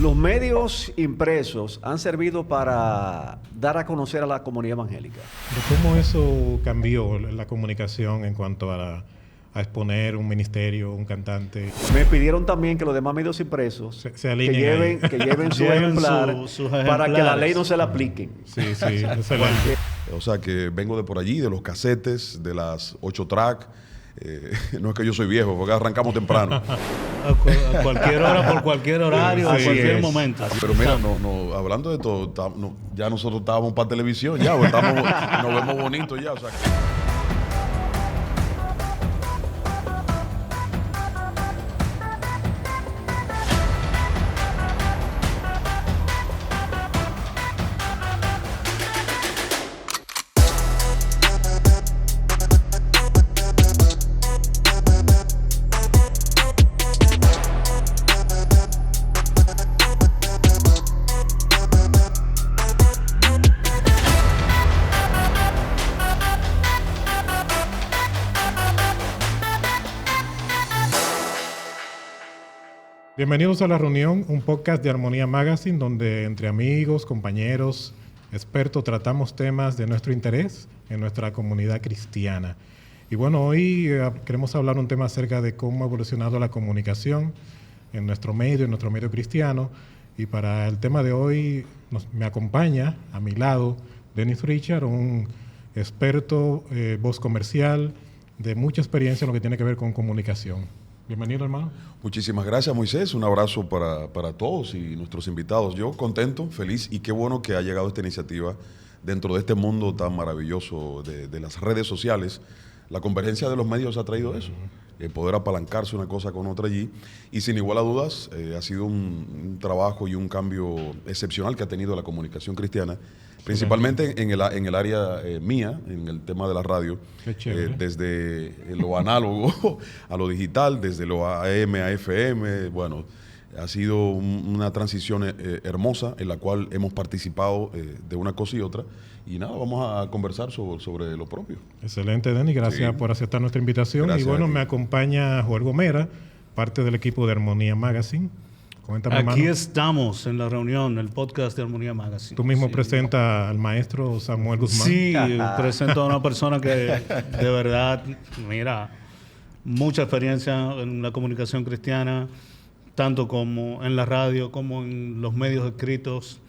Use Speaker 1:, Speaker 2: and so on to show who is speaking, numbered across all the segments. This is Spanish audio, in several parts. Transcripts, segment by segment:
Speaker 1: Los medios impresos han servido para dar a conocer a la comunidad evangélica.
Speaker 2: ¿Cómo eso cambió la comunicación en cuanto a exponer un ministerio, un cantante?
Speaker 1: Me pidieron también que los demás medios impresos
Speaker 2: se alineen
Speaker 1: que lleven su ejemplar para que la ley no se la apliquen.
Speaker 2: Sí, excelente.
Speaker 3: O sea que vengo de por allí, de los casetes, de las 8 tracks. No es que yo soy viejo, porque arrancamos temprano.
Speaker 4: A cualquier hora, por cualquier horario, a cualquier momento.
Speaker 3: Pero mira, hablando de todo, ya nosotros estábamos para televisión, ya, nos vemos bonitos ya. O sea,
Speaker 2: Bienvenidos a La Reunión, un podcast de Armonía Magazine donde entre amigos, compañeros, expertos tratamos temas de nuestro interés en nuestra comunidad cristiana. Y bueno, hoy queremos hablar un tema acerca de cómo ha evolucionado la comunicación en nuestro medio cristiano. Y para el tema de hoy me acompaña a mi lado Dennis Richard, un experto, voz comercial, de mucha experiencia en lo que tiene que ver con comunicación. Bienvenido, hermano.
Speaker 3: Muchísimas gracias, Moisés. Un abrazo para todos y nuestros invitados. Yo contento, feliz y qué bueno que ha llegado esta iniciativa dentro de este mundo tan maravilloso de las redes sociales. La convergencia de los medios ha traído eso, poder apalancarse una cosa con otra allí. Y sin igual a dudas, ha sido un trabajo y un cambio excepcional que ha tenido la comunicación cristiana, principalmente en el área mía, en el tema de la radio, desde lo análogo a lo digital, desde lo AM a FM. Bueno, ha sido una transición hermosa en la cual hemos participado de una cosa y otra. Y nada, vamos a conversar sobre lo propio.
Speaker 2: Excelente, Denny. Gracias por aceptar nuestra invitación.
Speaker 3: Gracias. Y
Speaker 2: bueno, me acompaña Joel Gomera, parte del equipo de Armonía Magazine. Coméntame,
Speaker 4: Aquí
Speaker 2: hermano.
Speaker 4: Estamos en La Reunión, el podcast de Armonía Magazine.
Speaker 2: Tú mismo presentas al maestro Samuel Guzmán.
Speaker 4: Sí, presento a una persona que de verdad, mira, mucha experiencia en la comunicación cristiana, tanto como en la radio como en los medios escritos.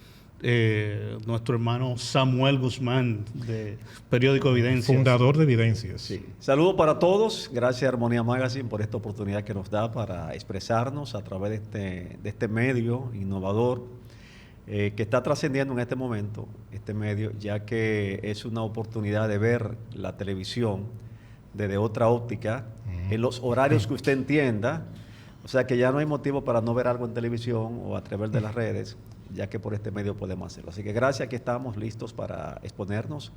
Speaker 4: Nuestro hermano Samuel Guzmán, de Periódico Evidencias.
Speaker 2: Fundador de Evidencias.
Speaker 1: Sí. Saludos para todos. Gracias, Armonía Magazine, por esta oportunidad que nos da para expresarnos a través de este medio innovador que está trascendiendo en este momento, este medio, ya que es una oportunidad de ver la televisión desde otra óptica, en los horarios que usted entienda. O sea que ya no hay motivo para no ver algo en televisión o a través de las redes, ya que por este medio podemos hacerlo. Así que gracias, que estamos listos para exponernos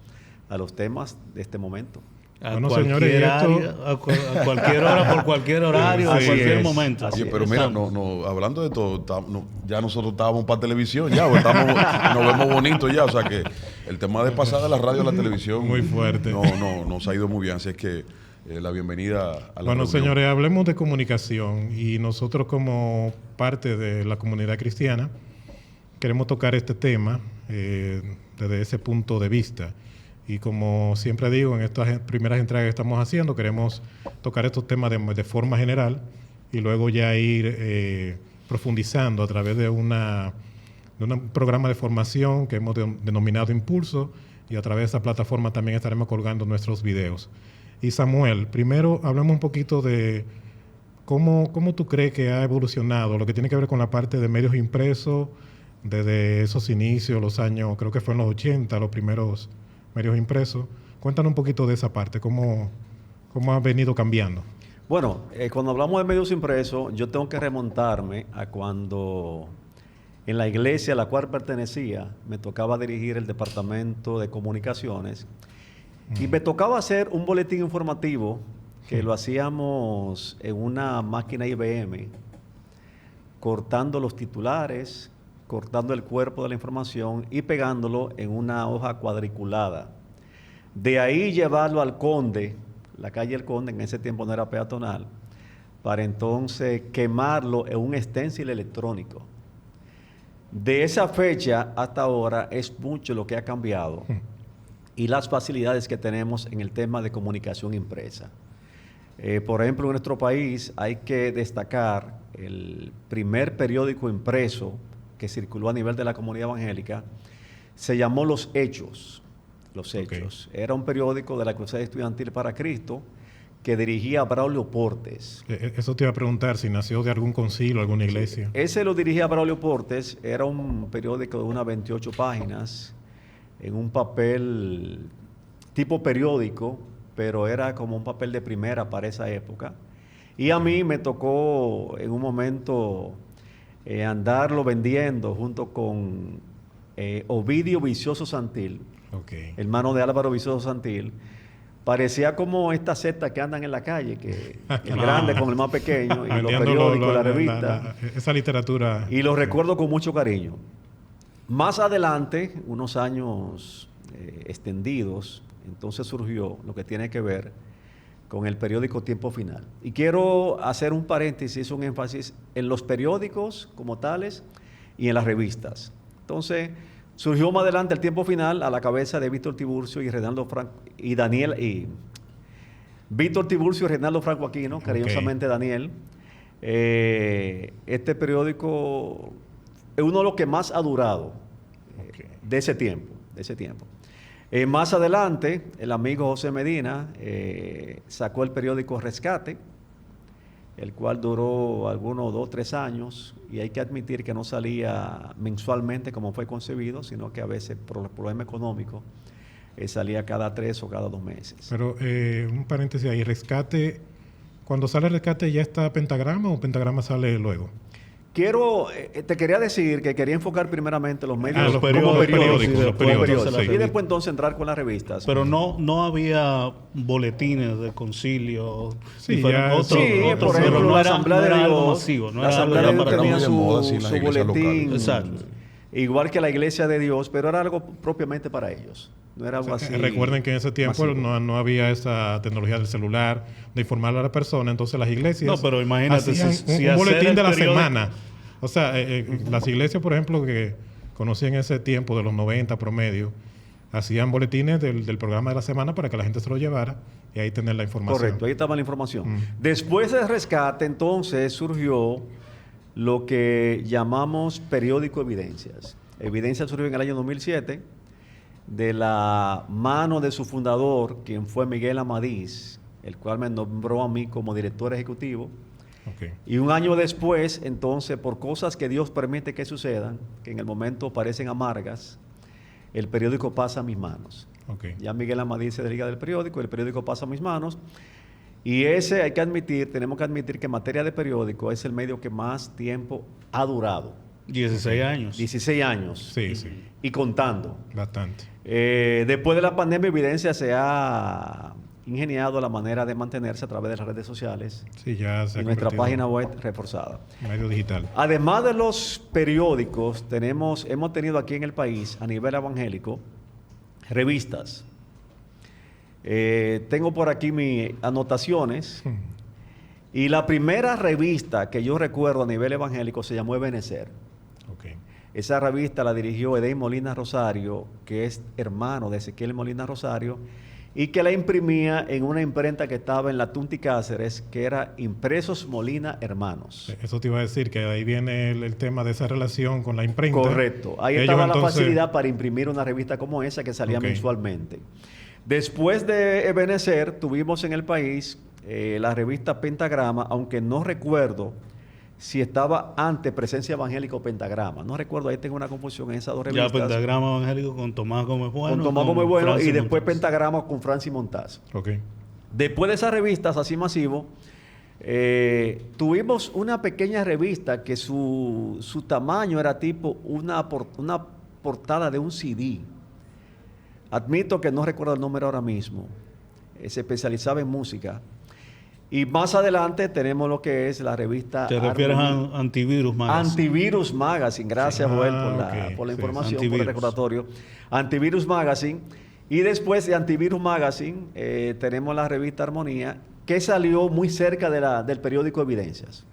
Speaker 1: a los temas de este momento.
Speaker 2: Bueno, señores,
Speaker 4: a cualquier hora, por cualquier horario, a cualquier momento.
Speaker 3: Oye, pero mira, hablando de todo, ya nosotros estábamos para televisión, ya, nos vemos bonitos ya. O sea que el tema de pasar de la radio a la televisión
Speaker 2: muy fuerte.
Speaker 3: Nos ha ido muy bien. Así es que la bienvenida a la
Speaker 2: Bueno,
Speaker 3: reunión.
Speaker 2: Señores, hablemos de comunicación y nosotros como parte de la comunidad cristiana queremos tocar este tema desde ese punto de vista. Y como siempre digo, en estas primeras entregas que estamos haciendo, queremos tocar estos temas de forma general y luego ya ir profundizando a través de un programa de formación que hemos denominado Impulso, y a través de esa plataforma también estaremos colgando nuestros videos. Y Samuel, primero hablamos un poquito de cómo tú crees que ha evolucionado lo que tiene que ver con la parte de medios impresos desde esos inicios, los años, creo que fue en los 80, los primeros medios impresos. Cuéntanos un poquito de esa parte, cómo ha venido cambiando.
Speaker 1: Bueno, cuando hablamos de medios impresos, yo tengo que remontarme a cuando en la iglesia a la cual pertenecía me tocaba dirigir el departamento de comunicaciones y me tocaba hacer un boletín informativo que lo hacíamos en una máquina IBM, cortando los titulares, cortando el cuerpo de la información y pegándolo en una hoja cuadriculada. De ahí llevarlo al Conde, la calle El Conde, en ese tiempo no era peatonal, para entonces quemarlo en un stencil electrónico. De esa fecha hasta ahora es mucho lo que ha cambiado y las facilidades que tenemos en el tema de comunicación impresa. Por ejemplo, en nuestro país hay que destacar el primer periódico impreso que circuló a nivel de la comunidad evangélica, se llamó Los Hechos. Los Hechos. Era un periódico de la Cruzada Estudiantil para Cristo que dirigía Braulio Portes.
Speaker 2: Eso te iba a preguntar, si nació de algún concilio, alguna iglesia.
Speaker 1: Ese lo dirigía Braulio Portes, era un periódico de unas 28 páginas, en un papel tipo periódico, pero era como un papel de primera para esa época. Y a mí me tocó en un momento andarlo vendiendo junto con Ovidio Vicioso Santil, hermano de Álvaro Vicioso Santil. Parecía como esta secta que andan en la calle, que el grande con el más pequeño, y los periódicos, la revista.
Speaker 2: Esa literatura.
Speaker 1: Y lo recuerdo con mucho cariño. Más adelante, unos años extendidos, entonces surgió lo que tiene que ver con el periódico Tiempo Final. Y quiero hacer un paréntesis, un énfasis en los periódicos como tales y en las revistas. Entonces, surgió más adelante el Tiempo Final a la cabeza de Víctor Tiburcio y Reinaldo Franco y Daniel y Víctor Tiburcio y Reinaldo Franco Aquino, cariñosamente Daniel. Este periódico es uno de los que más ha durado de ese tiempo. Más adelante, el amigo José Medina sacó el periódico Rescate, el cual duró algunos 2 o 3 años, y hay que admitir que no salía mensualmente como fue concebido, sino que a veces por el problema económico salía cada 3 o cada 2 meses.
Speaker 2: Pero un paréntesis ahí, Rescate, cuando sale Rescate, ¿ya está Pentagrama o Pentagrama sale luego?
Speaker 1: Te quería decir que quería enfocar primeramente los medios
Speaker 4: los
Speaker 1: como
Speaker 4: periódicos,
Speaker 1: y después entonces entrar con las revistas.
Speaker 4: Pero no había boletines de concilio.
Speaker 2: Sí,
Speaker 1: por ejemplo, la Asamblea de Dios
Speaker 4: masivo,
Speaker 1: la Asamblea de Dios tenía su boletín,
Speaker 4: exacto,
Speaker 1: igual que la Iglesia de Dios, pero era algo propiamente para ellos. No era algo así.
Speaker 2: Recuerden que en ese tiempo no había esa tecnología del celular de informar a la persona, entonces las iglesias
Speaker 4: pero imagínate
Speaker 2: hacían un boletín de la semana. O sea, las iglesias, por ejemplo, que conocí en ese tiempo de los 90 promedio, hacían boletines del programa de la semana para que la gente se lo llevara y ahí tener la información.
Speaker 1: Correcto, ahí estaba la información. Después del Rescate, entonces, surgió lo que llamamos periódico Evidencias. Evidencias surgió en el año 2007 de la mano de su fundador, quien fue Miguel Amadís, el cual me nombró a mí como director ejecutivo. Y un año después, entonces, por cosas que Dios permite que sucedan, que en el momento parecen amargas, el periódico pasa a mis manos. Ya Miguel Amadís se desliga del periódico, el periódico pasa a mis manos. Y ese tenemos que admitir que en materia de periódico es el medio que más tiempo ha durado.
Speaker 4: 16 años.
Speaker 1: 16 años.
Speaker 2: Sí.
Speaker 1: Y contando.
Speaker 2: Bastante.
Speaker 1: Después de la pandemia, Evidencia se ha ingeniado la manera de mantenerse a través de las redes sociales.
Speaker 2: Sí, ya se ha
Speaker 1: y nuestra
Speaker 2: convertido
Speaker 1: página web reforzada.
Speaker 2: Medio digital.
Speaker 1: Además de los periódicos, hemos tenido aquí en el país, a nivel evangélico, revistas. Tengo por aquí mis anotaciones. Y la primera revista que yo recuerdo a nivel evangélico se llamó Ebenecer. Esa revista la dirigió Edén Molina Rosario, que es hermano de Ezequiel Molina Rosario, y que la imprimía en una imprenta que estaba en la Tunti Cáceres, que era Impresos Molina Hermanos.
Speaker 2: Eso te iba a decir, que ahí viene el tema de esa relación con la imprenta.
Speaker 1: Correcto. Ahí estaba la facilidad para imprimir una revista como esa que salía mensualmente. Después de Ebenecer, tuvimos en el país la revista Pentagrama, aunque no recuerdo si estaba antes Presencia Evangélica o Pentagrama. No recuerdo, ahí tengo una confusión en esas dos revistas.
Speaker 4: Ya Pentagrama Evangélico con Tomás Gómez Bueno.
Speaker 1: Con Tomás Gómez Bueno y después
Speaker 4: Montaz.
Speaker 1: Pentagrama con Francis Montaz. Después de esas revistas así masivo, tuvimos una pequeña revista que su tamaño era tipo una portada de un CD. Admito que no recuerdo el número ahora mismo. Se especializaba en música. Y más adelante tenemos lo que es la revista...
Speaker 4: ¿Te refieres a Antivirus Magazine?
Speaker 1: Antivirus Magazine. Gracias, Joel, por la información,
Speaker 4: Antivirus.
Speaker 1: por el recordatorio. Antivirus Magazine. Y después de Antivirus Magazine tenemos la revista Armonía, que salió muy cerca del periódico Evidencias.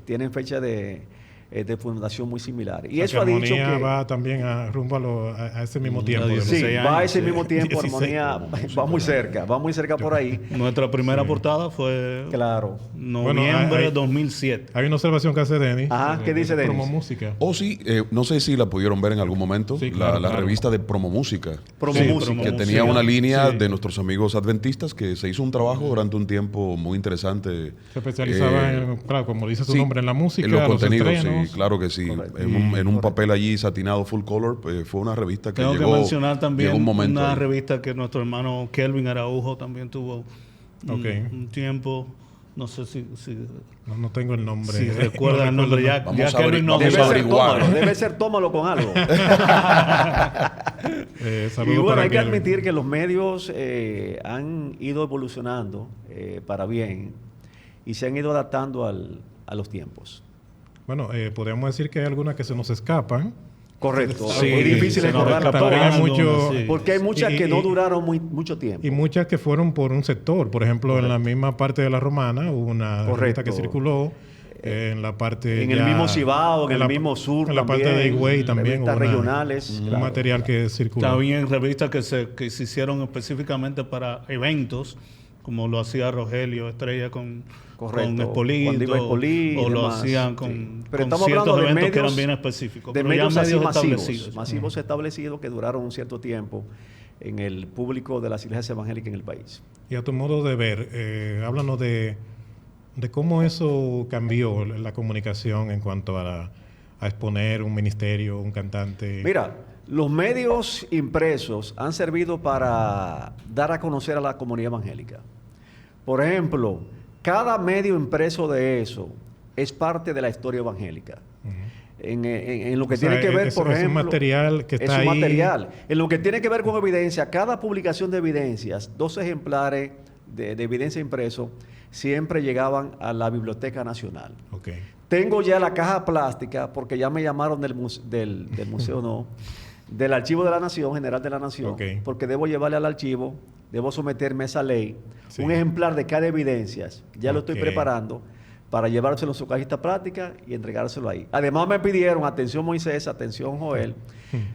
Speaker 1: Tienen fecha de de fundación muy similares. Y
Speaker 2: O sea,
Speaker 1: eso ha
Speaker 2: que
Speaker 1: dicho
Speaker 2: Armonía
Speaker 1: que...
Speaker 2: va también rumbo a ese mismo tiempo.
Speaker 4: de
Speaker 2: de
Speaker 1: Sí,
Speaker 4: 16
Speaker 1: va a
Speaker 4: años,
Speaker 1: ese
Speaker 4: sí.
Speaker 1: mismo tiempo,
Speaker 2: 16.
Speaker 1: Armonía va muy cerca por ahí.
Speaker 4: Nuestra primera portada fue
Speaker 1: Claro.
Speaker 4: noviembre
Speaker 2: Bueno,
Speaker 4: de 2007.
Speaker 2: Hay una observación que hace Denis.
Speaker 1: Ajá, ¿qué dice Denis?
Speaker 2: Promo música.
Speaker 3: O sí, no sé si la pudieron ver en algún momento,
Speaker 2: Sí, claro,
Speaker 3: la
Speaker 2: claro.
Speaker 3: revista de Promo Música.
Speaker 1: Promo
Speaker 4: Sí,
Speaker 1: Música.
Speaker 4: Promo
Speaker 3: Que
Speaker 4: Música.
Speaker 3: tenía una línea
Speaker 2: Sí.
Speaker 3: de nuestros amigos adventistas que se hizo un trabajo durante un tiempo muy interesante.
Speaker 2: Se especializaba
Speaker 3: Eh,
Speaker 2: claro, como dice su
Speaker 3: sí,
Speaker 2: nombre, en la música,
Speaker 3: en los
Speaker 2: los
Speaker 3: contenidos,
Speaker 2: estrenos.
Speaker 3: sí, claro que sí.
Speaker 1: Correcto.
Speaker 3: En un
Speaker 1: Correcto.
Speaker 3: papel allí satinado full color, fue una revista que
Speaker 4: Tengo
Speaker 3: llegó,
Speaker 4: que mencionar también
Speaker 3: llegó un momento
Speaker 4: una
Speaker 3: ahí.
Speaker 4: revista que nuestro hermano Kelvin Araujo también tuvo
Speaker 2: Ok.
Speaker 4: un tiempo. No sé si
Speaker 2: No tengo el nombre.
Speaker 4: si recuerdan el nombre. Ya,
Speaker 3: Vamos
Speaker 4: ya
Speaker 3: a
Speaker 4: Kelvin nos
Speaker 3: vamos
Speaker 1: Debe
Speaker 3: a
Speaker 4: dijo.
Speaker 1: ser
Speaker 3: averiguar.
Speaker 1: tómalo, debe ser tómalo con algo. Y
Speaker 2: Saludos
Speaker 1: bueno,
Speaker 2: para
Speaker 1: hay que
Speaker 2: Kelvin.
Speaker 1: admitir que los medios han ido evolucionando para bien y se han ido adaptando a los tiempos.
Speaker 2: Bueno, podríamos decir que hay algunas que se nos escapan.
Speaker 1: Correcto.
Speaker 4: Sí,
Speaker 1: es difícil
Speaker 4: se nos
Speaker 1: recordarlas
Speaker 4: escapan
Speaker 2: También hay
Speaker 1: todas.
Speaker 2: mucho-
Speaker 4: algunas, sí.
Speaker 1: Porque hay muchas
Speaker 2: Y-
Speaker 1: que no
Speaker 2: y-
Speaker 1: duraron mucho tiempo.
Speaker 2: Y muchas que fueron por un sector. Por ejemplo, en la misma parte de la Romana hubo una
Speaker 1: Correcto.
Speaker 2: revista que circuló. En la parte
Speaker 1: En el mismo Cibao, en el mismo sur
Speaker 2: En la parte
Speaker 1: también,
Speaker 2: de Higüey también.
Speaker 1: revistas
Speaker 2: hubo una-
Speaker 1: regionales,
Speaker 2: Un
Speaker 1: claro.
Speaker 2: material que circuló.
Speaker 4: También revistas que se hicieron específicamente para eventos, como lo hacía Rogelio Estrella con
Speaker 1: Correcto.
Speaker 4: Espolito,
Speaker 1: Cuando iba Espolito y
Speaker 4: o lo
Speaker 1: demás,
Speaker 4: hacían
Speaker 1: sí.
Speaker 4: con,
Speaker 1: Pero
Speaker 4: con
Speaker 1: estamos
Speaker 4: ciertos
Speaker 1: hablando de
Speaker 4: eventos que
Speaker 1: medios-
Speaker 4: eran bien específicos.
Speaker 1: De
Speaker 4: pero ya
Speaker 1: medios así
Speaker 4: establecidos.
Speaker 1: masivos establecidos que duraron un cierto tiempo en el público de las iglesias evangélicas en el país.
Speaker 2: Y a tu modo de ver, háblanos de cómo eso cambió la comunicación en cuanto a exponer un ministerio, un cantante.
Speaker 1: Mira, los medios impresos han servido para dar a conocer a la comunidad evangélica. Por ejemplo, cada medio impreso de eso es parte de la historia evangélica.
Speaker 2: Ujú.
Speaker 1: En lo que
Speaker 2: O sea,
Speaker 1: tiene que ver,
Speaker 2: es
Speaker 1: por
Speaker 2: un
Speaker 1: ejemplo...
Speaker 2: material que está
Speaker 1: es un
Speaker 2: ahí.
Speaker 1: material. En lo que tiene que ver con evidencia, cada publicación de evidencias, 2 ejemplares de evidencia impreso, siempre llegaban a la Biblioteca Nacional.
Speaker 2: Ok.
Speaker 1: Tengo ya la caja plástica, porque ya me llamaron del museo, no, del Archivo de la Nación, General de la Nación,
Speaker 2: Ok.
Speaker 1: porque debo llevarle al archivo, debo someterme a esa ley,
Speaker 2: Sí.
Speaker 1: un ejemplar de cada evidencia. Ya lo estoy
Speaker 2: Ok.
Speaker 1: preparando para llevárselo en su cajita plástica y entregárselo ahí. Además me pidieron, atención Moisés, atención Joel,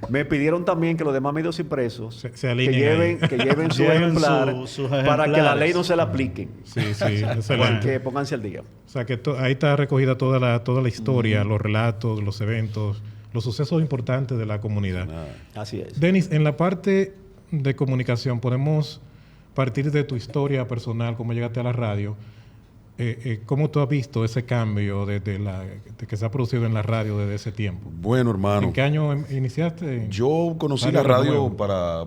Speaker 1: me pidieron también que los demás medios impresos
Speaker 2: Se
Speaker 1: que
Speaker 2: alineen ahí.
Speaker 1: lleven su
Speaker 4: Lleven
Speaker 1: ejemplar
Speaker 4: sus
Speaker 1: para que la
Speaker 4: ejemplares.
Speaker 1: ley no se la apliquen.
Speaker 2: Sí, sí,
Speaker 1: Para
Speaker 2: excelente.
Speaker 1: que pónganse al día.
Speaker 2: O sea, que ahí está recogida toda la historia, los relatos, los eventos, los sucesos importantes de la comunidad.
Speaker 1: Así es.
Speaker 2: Denis, en la parte de comunicación, podemos partir de tu historia personal, cómo llegaste a la radio. ¿Cómo tú has visto ese cambio de que se ha producido en la radio desde ese tiempo?
Speaker 3: Bueno, hermano.
Speaker 2: ¿En qué año iniciaste?
Speaker 3: Yo conocí
Speaker 2: Radio
Speaker 3: la radio
Speaker 2: Renuevo.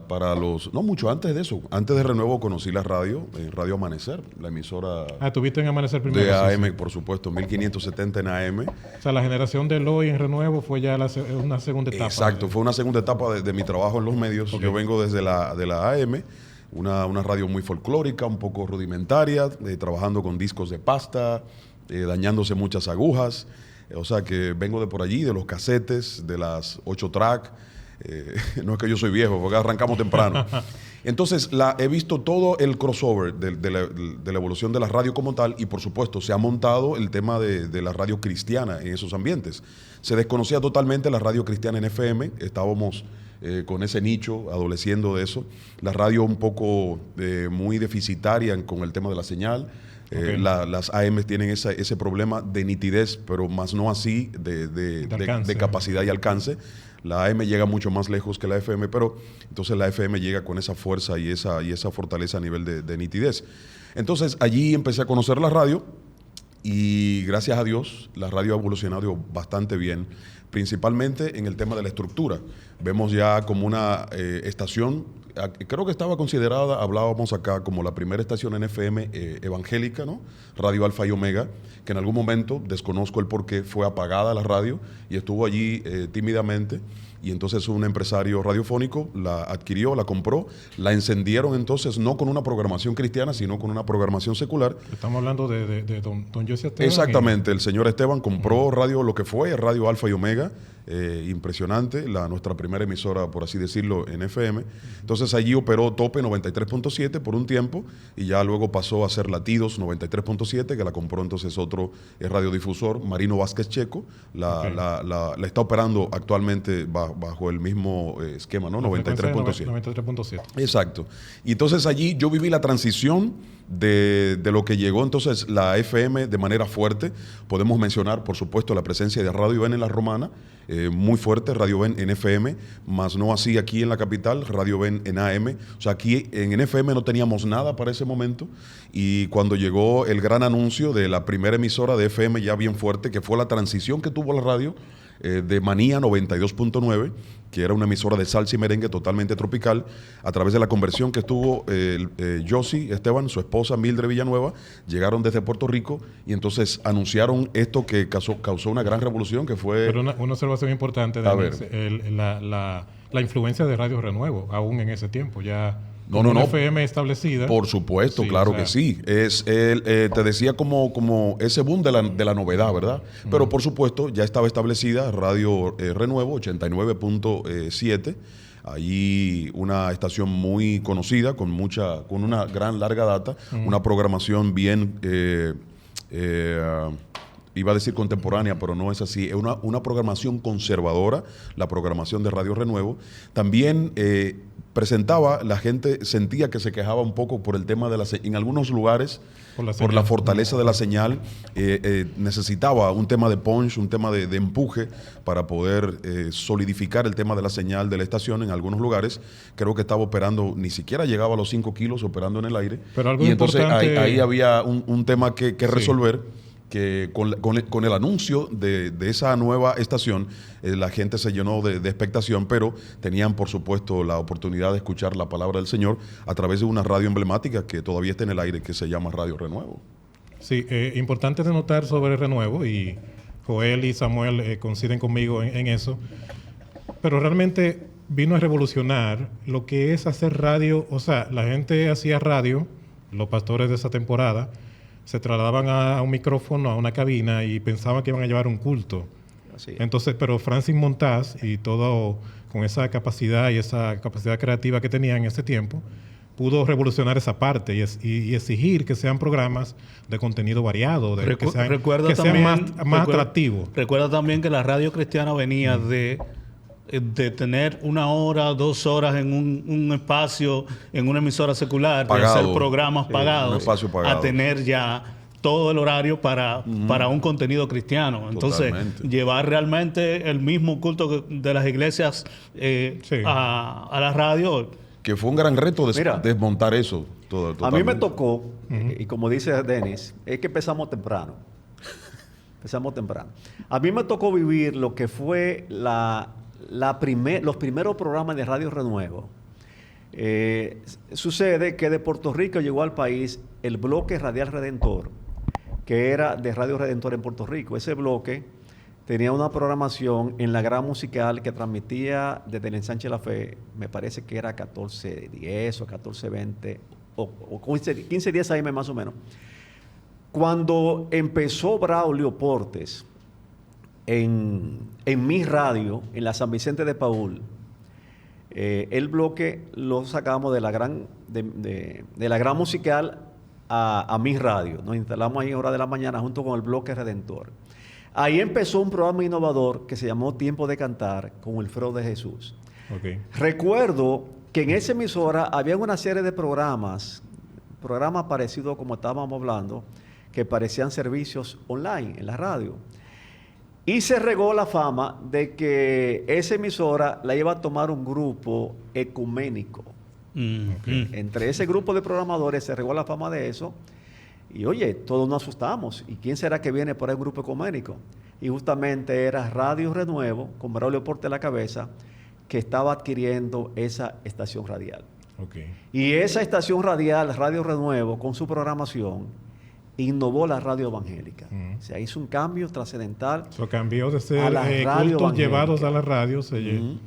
Speaker 3: para los... No, mucho antes de eso. Antes de Renuevo conocí la radio, Radio Amanecer, la emisora
Speaker 2: Tuviste en Amanecer primero.
Speaker 3: de
Speaker 2: sí,
Speaker 3: AM,
Speaker 2: sí.
Speaker 3: por supuesto, 1570 en AM.
Speaker 2: O sea, la generación de Eloy en Renuevo fue ya una segunda etapa.
Speaker 3: Exacto, fue una segunda etapa de mi trabajo en los medios.
Speaker 2: Ok.
Speaker 3: Yo vengo desde de la AM, una radio muy folclórica, un poco rudimentaria, trabajando con discos de pasta, dañándose muchas agujas. O sea que vengo de por allí, de los casetes, de las 8 track. No es que yo soy viejo, porque arrancamos temprano. Entonces, he visto todo el crossover de la evolución de la radio como tal, y por supuesto se ha montado el tema de la radio cristiana en esos ambientes. Se desconocía totalmente la radio cristiana en FM, estábamos con ese nicho, adoleciendo de eso. La radio un poco muy deficitaria con el tema de la señal.
Speaker 2: Ok.
Speaker 3: Las AM tienen ese problema de nitidez, pero más no así de
Speaker 2: alcance.
Speaker 3: capacidad y alcance. La AM llega mucho más lejos que la FM, pero entonces la FM llega con esa fuerza y esa fortaleza a nivel de nitidez. Entonces allí empecé a conocer la radio y gracias a Dios la radio ha evolucionado bastante bien, principalmente en el tema de la estructura. Vemos ya como una estación, creo que estaba considerada, hablábamos acá, como la primera estación en FM evangélica, ¿no? Radio Alfa y Omega, que en algún momento, desconozco el por qué, fue apagada la radio y estuvo allí tímidamente. Y entonces un empresario radiofónico la adquirió, la compró, la encendieron entonces no con una programación cristiana, sino con una programación secular.
Speaker 2: Estamos hablando de don José Esteban.
Speaker 3: Exactamente, el señor Esteban compró radio, lo que fue Radio Alfa y Omega, impresionante, nuestra primera emisora, por así decirlo, en FM. Entonces allí operó Tope 93.7 por un tiempo y ya luego pasó a ser Latidos 93.7, que la compró entonces otro radiodifusor, Marino Vázquez Checo, la está operando actualmente bajo el mismo esquema, ¿no? 93.7.
Speaker 2: 93.7.
Speaker 3: Exacto. Y entonces allí yo viví la transición de lo que llegó entonces la FM de manera fuerte. Podemos mencionar, por supuesto, la presencia de Radio Ben en La Romana, muy fuerte, Radio Ben en FM, más no así aquí en la capital, Radio Ben en AM. O sea, aquí en FM no teníamos nada para ese momento, y cuando llegó el gran anuncio de la primera emisora de FM ya bien fuerte, que fue la transición que tuvo la radio, de Manía 92.9, que era una emisora de salsa y merengue totalmente tropical, a través de la conversión que estuvo Josie Esteban, su esposa Mildred Villanueva, llegaron desde Puerto Rico y entonces anunciaron esto que causó una gran revolución, que fue...
Speaker 2: Pero una observación importante, Denis, la influencia de Radio Renuevo, aún en ese tiempo, ya...
Speaker 3: No.
Speaker 2: FM establecida.
Speaker 3: Por supuesto, sí, claro, o sea, que sí. Te decía como ese boom de la novedad, ¿verdad? Pero por supuesto ya estaba establecida Radio Renuevo 89.7. Allí una estación muy conocida, con una gran larga data, una programación bien... iba a decir contemporánea, pero no es así. Es una programación conservadora, la programación de Radio Renuevo. También presentaba, la gente sentía que se quejaba un poco por el tema en algunos lugares, por la fortaleza de la señal. Necesitaba un tema de punch, un tema de empuje para poder solidificar el tema de la señal de la estación en algunos lugares. Creo que estaba operando, ni siquiera llegaba a los 5 kilos operando en el aire.
Speaker 2: Pero algo
Speaker 3: y entonces
Speaker 2: importante...
Speaker 3: ahí había un tema que resolver. Que con el anuncio de esa nueva estación, la gente se llenó de expectación, pero tenían, por supuesto, la oportunidad de escuchar la palabra del Señor a través de una radio emblemática que todavía está en el aire, que se llama Radio Renuevo.
Speaker 2: Sí, importante de notar sobre Renuevo, y Joel y Samuel coinciden conmigo en eso, pero realmente vino a revolucionar lo que es hacer radio. O sea, la gente hacía radio, los pastores de esa temporada, se trasladaban a un micrófono, a una cabina, y pensaban que iban a llevar un culto.
Speaker 1: Así.
Speaker 2: Entonces, pero Francis Montaz y todo con esa capacidad y esa capacidad creativa que tenía en ese tiempo, pudo revolucionar esa parte y exigir que sean programas de contenido variado, que sean más atractivos.
Speaker 4: Recuerda también que la radio cristiana venía de tener 1 hora, 2 horas en un espacio, en una emisora secular,
Speaker 3: pagado,
Speaker 4: de hacer programas pagados, a tener ya todo el horario para un contenido cristiano. Entonces, totalmente. Llevar realmente el mismo culto de las iglesias a la radio.
Speaker 3: Que fue un gran reto desmontar eso.
Speaker 1: A mí me tocó, y como dice Denis, es que empezamos temprano. A mí me tocó vivir lo que fue los primeros programas de Radio Renuevo. Sucede que de Puerto Rico llegó al país el bloque Radial Redentor, que era de Radio Redentor en Puerto Rico. Ese bloque tenía una programación en la gran musical que transmitía desde el Ensanche de la Fe, me parece que era 1410 o 1420 o 1510 AM más o menos. Cuando empezó Braulio Portes en Mi Radio, en la San Vicente de Paúl, el bloque lo sacamos de la gran musical a Mi Radio. Nos instalamos ahí a hora de la mañana junto con el bloque Redentor. Ahí empezó un programa innovador que se llamó Tiempo de Cantar con Wilfredo de Jesús.
Speaker 2: Okay.
Speaker 1: Recuerdo que en esa emisora había una serie de programas parecidos como estábamos hablando, que parecían servicios online en la radio. Y se regó la fama de que esa emisora la iba a tomar un grupo ecuménico.
Speaker 2: Okay.
Speaker 1: Entre ese grupo de programadores se regó la fama de eso. Y oye, todos nos asustamos. ¿Y quién será que viene por el grupo ecuménico? Y justamente era Radio Renuevo, con Braulio Portes a la cabeza, que estaba adquiriendo esa estación radial.
Speaker 2: Okay.
Speaker 1: Y esa estación radial, Radio Renuevo, con su programación, innovó la radio evangélica. Se hizo un cambio trascendental.
Speaker 2: Eso cambió de
Speaker 1: A
Speaker 2: ser
Speaker 1: la radio
Speaker 2: cultos
Speaker 1: evangélica.
Speaker 2: llevados a la radio.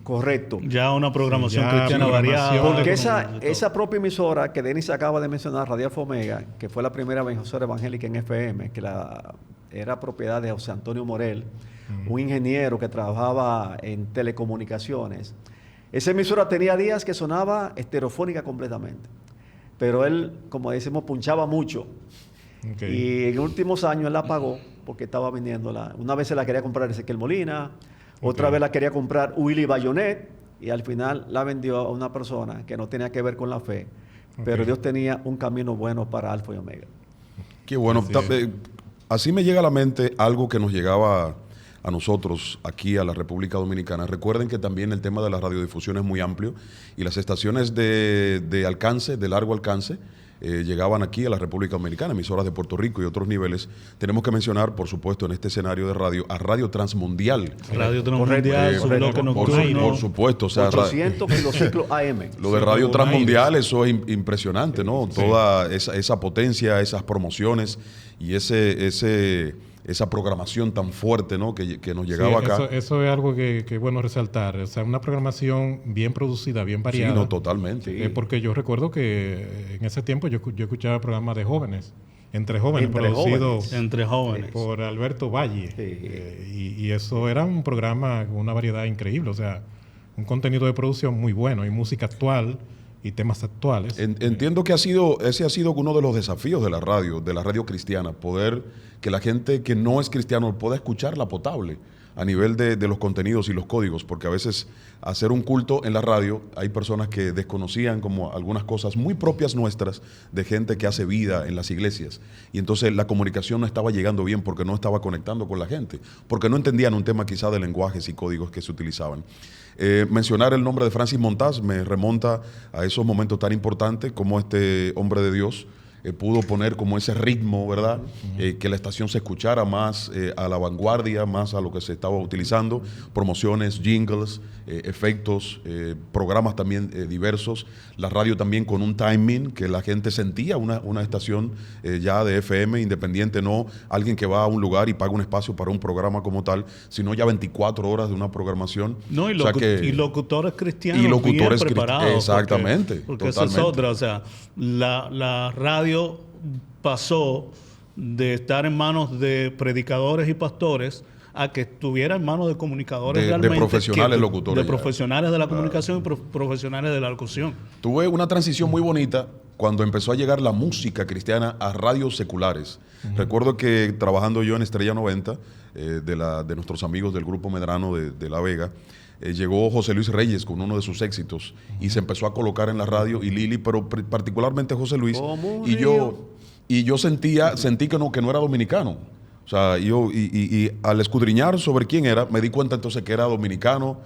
Speaker 1: Correcto.
Speaker 4: Ya una programación
Speaker 2: Ya
Speaker 4: cristiana variada.
Speaker 2: programación.
Speaker 1: Porque
Speaker 4: con-
Speaker 1: esa propia emisora que Denis acaba de mencionar, Radio Omega, que fue la primera emisora evangélica en FM, que era propiedad de José Antonio Morel, un ingeniero que trabajaba en telecomunicaciones. Esa emisora tenía días que sonaba estereofónica completamente. Pero él, como decimos, punchaba mucho.
Speaker 2: Okay.
Speaker 1: Y en últimos años él la pagó porque estaba vendiéndola. Una vez se la quería comprar Ezequiel Molina, otra
Speaker 2: Ok.
Speaker 1: vez la quería comprar Willy Bayonet, y al final la vendió a una persona que no tenía que ver con la fe. Pero
Speaker 2: Ok.
Speaker 1: Dios tenía un camino bueno para Alfa y Omega.
Speaker 3: Qué bueno.
Speaker 2: Así
Speaker 3: Así me llega a la mente algo que nos llegaba a nosotros aquí a la República Dominicana. Recuerden que también el tema de la radiodifusión es muy amplio y las estaciones de alcance, de largo alcance, llegaban aquí a la República Dominicana, emisoras de Puerto Rico y otros niveles. Tenemos que mencionar, por supuesto, en este escenario de radio, a Radio Transmundial.
Speaker 4: Radio Transmundial, su
Speaker 1: Correcto.
Speaker 4: bloque
Speaker 3: Por,
Speaker 4: nocturno.
Speaker 3: por supuesto, o sea,
Speaker 1: 800 kilociclos AM.
Speaker 3: lo de
Speaker 2: Sí,
Speaker 3: Radio
Speaker 2: Donaires.
Speaker 3: Transmundial, eso es impresionante, ¿no?
Speaker 2: Sí.
Speaker 3: Toda esa potencia, esas promociones y esa programación tan fuerte, ¿no? Que nos llegaba
Speaker 2: Sí,
Speaker 3: acá.
Speaker 2: eso es algo que es bueno resaltar. O sea, una programación bien producida, bien
Speaker 3: Sí,
Speaker 2: variada.
Speaker 3: no, totalmente.
Speaker 2: Porque yo recuerdo que en ese tiempo yo escuchaba programas de jóvenes, entre jóvenes,
Speaker 1: Entre
Speaker 2: producidos
Speaker 1: jóvenes.
Speaker 4: Entre jóvenes.
Speaker 2: por Alberto Valle.
Speaker 1: Sí.
Speaker 2: Y eso era un programa con una variedad increíble. O sea, un contenido de producción muy bueno y música actual y temas actuales.
Speaker 3: Entiendo que ese ha sido uno de los desafíos de la radio cristiana, poder que la gente que no es cristiano pueda escuchar la potable a nivel de los contenidos y los códigos, porque a veces hacer un culto en la radio hay personas que desconocían como algunas cosas muy propias nuestras de gente que hace vida en las iglesias, y entonces la comunicación no estaba llegando bien porque no estaba conectando con la gente, porque no entendían un tema quizá de lenguajes y códigos que se utilizaban. Mencionar el nombre de Francis Montaz me remonta a esos momentos tan importantes como este hombre de Dios pudo poner como ese ritmo, ¿verdad? Que la estación se escuchara más a la vanguardia, más a lo que se estaba utilizando, promociones, jingles, efectos, programas también diversos, la radio también con un timing que la gente sentía, una estación ya de FM independiente, no alguien que va a un lugar y paga un espacio para un programa como tal, sino ya 24 horas de una programación.
Speaker 4: No, y,
Speaker 3: O sea que-
Speaker 4: y locutores cristianos
Speaker 3: y locutores
Speaker 4: bien preparados.
Speaker 3: exactamente,
Speaker 4: Porque esa es
Speaker 3: totalmente.
Speaker 4: otra. O sea, la radio pasó de estar en manos de predicadores y pastores a que estuviera en manos de comunicadores
Speaker 3: De
Speaker 4: realmente.
Speaker 3: profesionales
Speaker 4: que-
Speaker 3: locutores
Speaker 4: De
Speaker 3: ya.
Speaker 4: profesionales de la comunicación y profesionales de la locución.
Speaker 3: Tuve una transición muy bonita cuando empezó a llegar la música cristiana a radios seculares. Recuerdo que trabajando yo en Estrella 90, de nuestros amigos del Grupo Medrano de La Vega, llegó José Luis Reyes con uno de sus éxitos y se empezó a colocar en la radio, y Lili, pero particularmente José Luis,
Speaker 1: Como un
Speaker 3: y yo sentí que no era dominicano. O sea, y al escudriñar sobre quién era, me di cuenta entonces que era dominicano.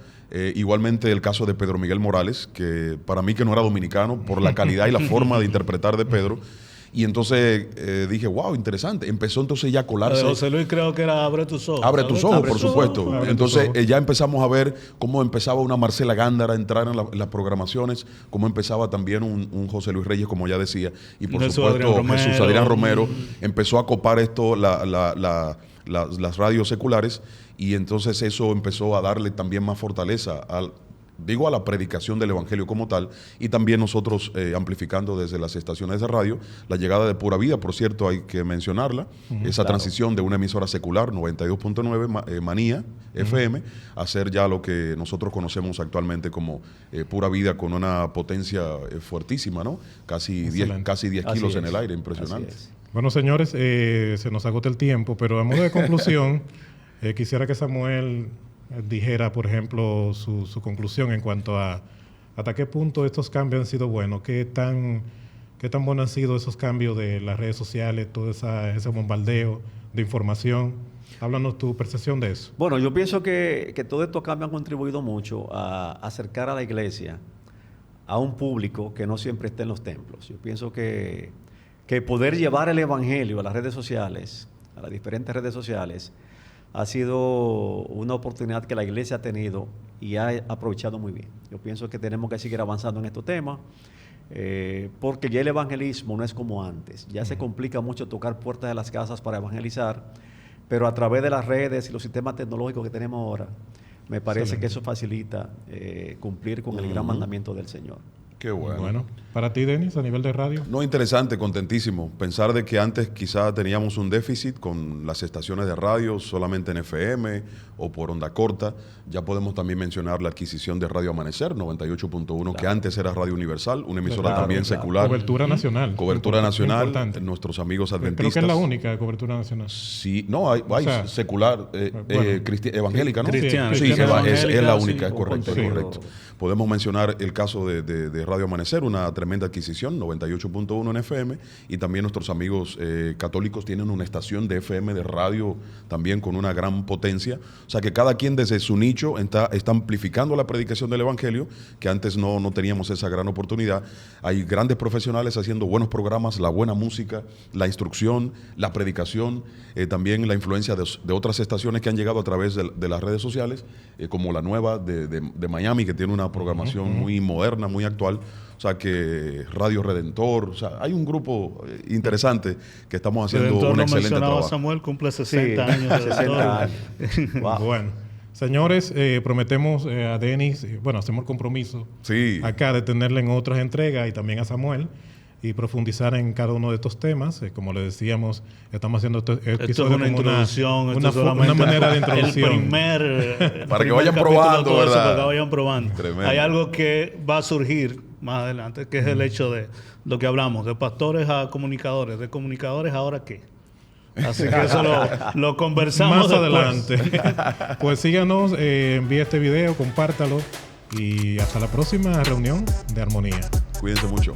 Speaker 3: Igualmente el caso de Pedro Miguel Morales, que para mí que no era dominicano por la calidad y la forma de interpretar de Pedro. Y entonces dije, wow, interesante. Empezó entonces ya a
Speaker 4: La
Speaker 3: colarse.
Speaker 4: de José Luis creo que era Abre tus ojos.
Speaker 3: Abre tus ojos,
Speaker 1: Abre
Speaker 3: por
Speaker 1: tus
Speaker 3: supuesto.
Speaker 2: ojos. Abre
Speaker 3: Entonces
Speaker 2: tus ojos.
Speaker 3: ya empezamos a ver cómo empezaba una Marcela Gándara a entrar en las programaciones, cómo empezaba también un José Luis Reyes, como ya decía, y por
Speaker 4: Jesús
Speaker 3: supuesto
Speaker 4: Adrián Romero.
Speaker 3: Jesús Adrián Romero empezó a copar esto, las radios seculares, y entonces eso empezó a darle también más fortaleza a la predicación del Evangelio como tal, y también nosotros amplificando desde las estaciones de radio la llegada de Pura Vida, por cierto, hay que mencionarla, esa
Speaker 1: claro.
Speaker 3: transición de una emisora secular, 92.9 Manía FM, a ser ya lo que nosotros conocemos actualmente como Pura Vida, con una potencia fuertísima, ¿no? Casi 10
Speaker 2: Excelente.
Speaker 3: kilos
Speaker 1: Así
Speaker 3: en
Speaker 1: es.
Speaker 3: el aire, impresionante.
Speaker 1: Así es.
Speaker 2: Bueno, señores, se nos agota el tiempo, pero a modo de conclusión, quisiera que Samuel dijera, por ejemplo, su conclusión en cuanto a hasta qué punto estos cambios han sido buenos, qué tan buenos han sido esos cambios de las redes sociales, todo ese bombardeo de información. Háblanos tu percepción de eso.
Speaker 1: Bueno, yo pienso que todos estos cambios han contribuido mucho a acercar a la iglesia a un público que no siempre está en los templos. Yo pienso que poder llevar el evangelio a las redes sociales, a las diferentes redes sociales, ha sido una oportunidad que la iglesia ha tenido y ha aprovechado muy bien. Yo pienso que tenemos que seguir avanzando en estos temas. porque ya el evangelismo no es como antes. Ya se complica mucho tocar puertas de las casas para evangelizar, pero a través de las redes y los sistemas tecnológicos que tenemos ahora, me parece que eso facilita cumplir con el gran mandamiento del Señor.
Speaker 3: Qué bueno.
Speaker 2: Bueno, para ti, Denis, a nivel de radio.
Speaker 3: No, interesante, contentísimo. Pensar de que antes quizá teníamos un déficit con las estaciones de radio solamente en FM o por onda corta. Ya podemos también mencionar la adquisición de Radio Amanecer 98.1, que antes era Radio Universal, una emisora también secular.
Speaker 2: Cobertura nacional.
Speaker 3: Cobertura nacional,
Speaker 2: Importante.
Speaker 3: nuestros amigos
Speaker 2: Creo
Speaker 3: adventistas.
Speaker 2: que es la única cobertura nacional.
Speaker 3: Sí, no, hay
Speaker 2: O sea,
Speaker 3: secular, evangélica, ¿no?
Speaker 4: Cristiana.
Speaker 3: Sí,
Speaker 2: Cristiana
Speaker 3: es la
Speaker 4: evangélica,
Speaker 3: única,
Speaker 4: sí.
Speaker 3: es correcto,
Speaker 1: Sí.
Speaker 3: es correcto. Podemos mencionar el caso de Radio Amanecer, una tremenda adquisición, 98.1 en FM, y también nuestros amigos católicos tienen una estación de FM de radio también con una gran potencia. O sea que cada quien desde su nicho está amplificando la predicación del Evangelio, que antes no teníamos esa gran oportunidad. Hay grandes profesionales haciendo buenos programas, la buena música, la instrucción, la predicación, también la influencia de otras estaciones que han llegado a través de las redes sociales, como la nueva de Miami, que tiene una programación muy moderna, muy actual. O sea que Radio Redentor, o sea, hay un grupo interesante que estamos haciendo
Speaker 4: Redentor,
Speaker 3: un
Speaker 4: no
Speaker 3: excelente
Speaker 4: mencionaba
Speaker 3: trabajo.
Speaker 4: Samuel, cumple 60
Speaker 1: Sí,
Speaker 4: años.
Speaker 1: 60 años. Wow.
Speaker 2: Bueno, señores, prometemos a Denis, hacemos el compromiso
Speaker 3: Sí.
Speaker 2: acá de tenerle en otras entregas y también a Samuel y profundizar en cada uno de estos temas. Como le decíamos, estamos haciendo este
Speaker 4: Esto es
Speaker 2: episodio
Speaker 4: una
Speaker 2: como
Speaker 4: introducción, esto
Speaker 2: una
Speaker 4: es solamente
Speaker 2: manera de introducción.
Speaker 4: El primer,
Speaker 3: Para que
Speaker 4: primer
Speaker 3: vayan
Speaker 4: capítulo de
Speaker 3: probando,
Speaker 4: todo eso,
Speaker 3: ¿verdad?
Speaker 4: para que vayan probando.
Speaker 3: Tremendo.
Speaker 4: Hay algo que va a surgir más adelante, que es el hecho de lo que hablamos, de pastores a comunicadores, de comunicadores ahora qué. Así que eso lo conversamos
Speaker 2: Más
Speaker 4: después.
Speaker 2: adelante. Pues síganos, envíe este video, compártalo y hasta la próxima reunión de Armonía.
Speaker 3: Cuídense mucho.